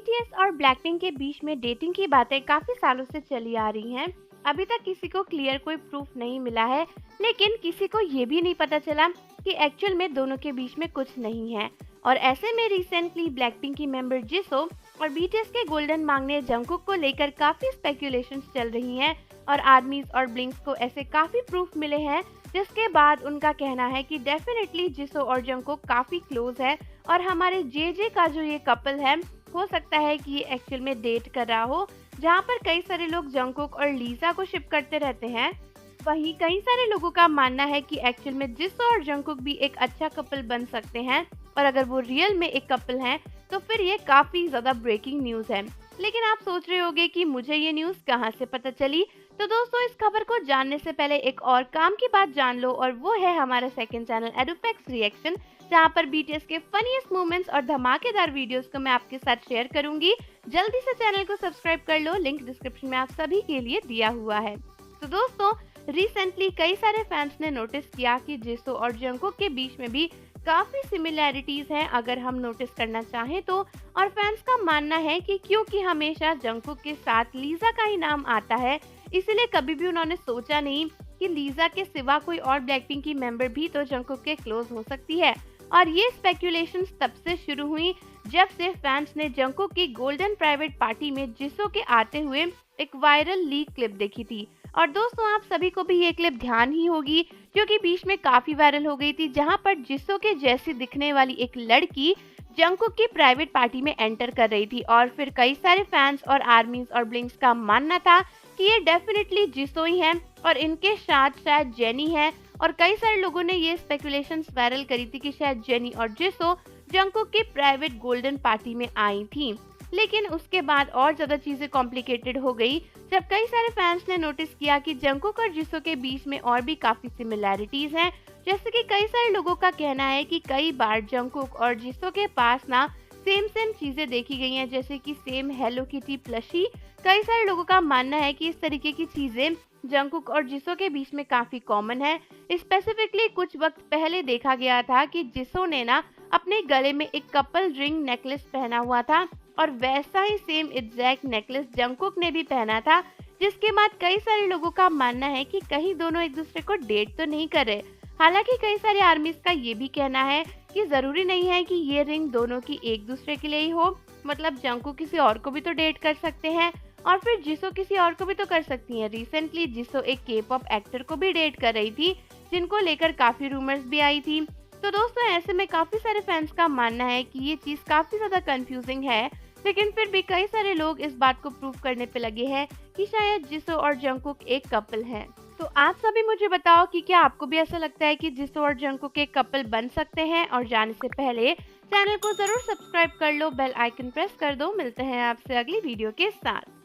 BTS और Blackpink के बीच में डेटिंग की बातें काफी सालों से चली आ रही हैं। अभी तक किसी को क्लियर कोई प्रूफ नहीं मिला है, लेकिन किसी को ये भी नहीं पता चला कि एक्चुअल में दोनों के बीच में कुछ नहीं है। और ऐसे में रिसेंटली ब्लैकपिंक की मेंबर जिसो और बीटीएस के गोल्डन मांगने जंगकुक को लेकर काफी स्पेकुलेशंस चल रही हैं और आर्मीज और ब्लिंक्स को ऐसे काफी प्रूफ मिले हैं, जिसके बाद उनका कहना है कि डेफिनेटली जिसो और जंगकुक काफी क्लोज है और हमारे जे का जो ये कपल है हो सकता है कि ये एक्चुअल में डेट कर रहा हो, जहाँ पर कई सारे लोग जंगकुक और लीजा को शिप करते रहते हैं। वहीं कई सारे लोगों का मानना है कि एक्चुअल में जिसो और जंगकुक भी एक अच्छा कपल बन सकते हैं और अगर वो रियल में एक कपल हैं तो फिर ये काफी ज्यादा ब्रेकिंग न्यूज है। लेकिन आप सोच रहे होंगे कि मुझे ये न्यूज कहाँ से पता चली, तो दोस्तों इस खबर को जानने से पहले एक और काम की बात जान लो, और वो है हमारा सेकंड चैनल एडुफैक्ट्स रिएक्शन, जहाँ पर बीटीएस के फनीएस्ट मोमेंट्स और धमाकेदार वीडियोस को मैं आपके साथ शेयर करूंगी। जल्दी से चैनल को सब्सक्राइब कर लो, लिंक डिस्क्रिप्शन में आप सभी के लिए दिया हुआ है। तो दोस्तों रिसेंटली कई सारे फैंस ने नोटिस किया कि जिसो और जंगकुक के बीच में भी काफी सिमिलैरिटीज हैं अगर हम नोटिस करना चाहें तो। और फैंस का मानना है कि क्योंकि हमेशा जंगकुक के साथ लीजा का ही नाम आता है, इसलिए कभी भी उन्होंने सोचा नहीं कि लीजा के सिवा कोई और ब्लैकपिंक की मेंबर भी तो जंगकुक के क्लोज हो सकती है। और ये स्पेक्यूलेशंस तब से शुरू हुई जब से फैंस ने जंगकुक की गोल्डन प्राइवेट पार्टी में जिसो के आते हुए एक वायरल लीक क्लिप देखी थी। और दोस्तों आप सभी को भी ये क्लिप ध्यान ही होगी, जो कि बीच में काफी वायरल हो गई थी, जहां पर जिसो के जैसी दिखने वाली एक लड़की जंगकुक की प्राइवेट पार्टी में एंटर कर रही थी। और फिर कई सारे फैंस और आर्मीज और ब्लिंक्स का मानना था कि ये डेफिनेटली जिसो ही है और इनके साथ शायद जेनी है। और कई सारे लोगों ने ये स्पेकुलेशंस वायरल करी थी कि शायद जेनी और जिसो जंगकुक की प्राइवेट गोल्डन पार्टी में आई थी। लेकिन उसके बाद और ज्यादा चीजें कॉम्प्लिकेटेड हो गई जब कई सारे फैंस ने नोटिस किया कि जंगकुक और जिसो के बीच में और भी काफी सिमिलैरिटीज हैं। जैसे कि कई सारे लोगों का कहना है कि कई बार जंगकुक और जिसो के पास ना सेम चीजें देखी गई हैं, जैसे कि सेम हेलो किटी प्लशी। कई सारे लोगों का मानना है कि इस तरीके की चीजें जंगकुक और जिसो के बीच में काफी कॉमन है। स्पेसिफिकली कुछ वक्त पहले देखा गया था कि जिसो ने ना अपने गले में एक कपल रिंग नेकलेस पहना हुआ था और वैसा ही सेम एग्जैक्ट नेकलेस जंगकुक ने भी पहना था, जिसके बाद कई सारे लोगों का मानना है कि कहीं दोनों एक दूसरे को डेट तो नहीं कर रहे। हालांकि कई सारे आर्मीज का ये भी कहना है कि जरूरी नहीं है कि ये रिंग दोनों की एक दूसरे के लिए ही हो, मतलब जंगकुक किसी और को भी तो डेट कर सकते हैं और फिर जिसो किसी और को भी तो कर सकती है। रिसेंटली जिसो एक के पॉप एक्टर को भी डेट कर रही थी, जिनको लेकर काफी रूमर्स भी आई थी। तो दोस्तों ऐसे में काफी सारे फैंस का मानना है कि ये चीज काफी ज्यादा कंफ्यूजिंग है, लेकिन फिर भी कई सारे लोग इस बात को प्रूव करने पे लगे हैं कि शायद जिसो और जंगकुक एक कपल है। तो आप सभी मुझे बताओ कि क्या आपको भी ऐसा लगता है कि जिसो और जंगकुक एक कपल बन सकते हैं। और जाने से पहले चैनल को जरूर सब्सक्राइब कर लो, बेल आइकन प्रेस कर दो। मिलते हैं आपसे अगली वीडियो के साथ।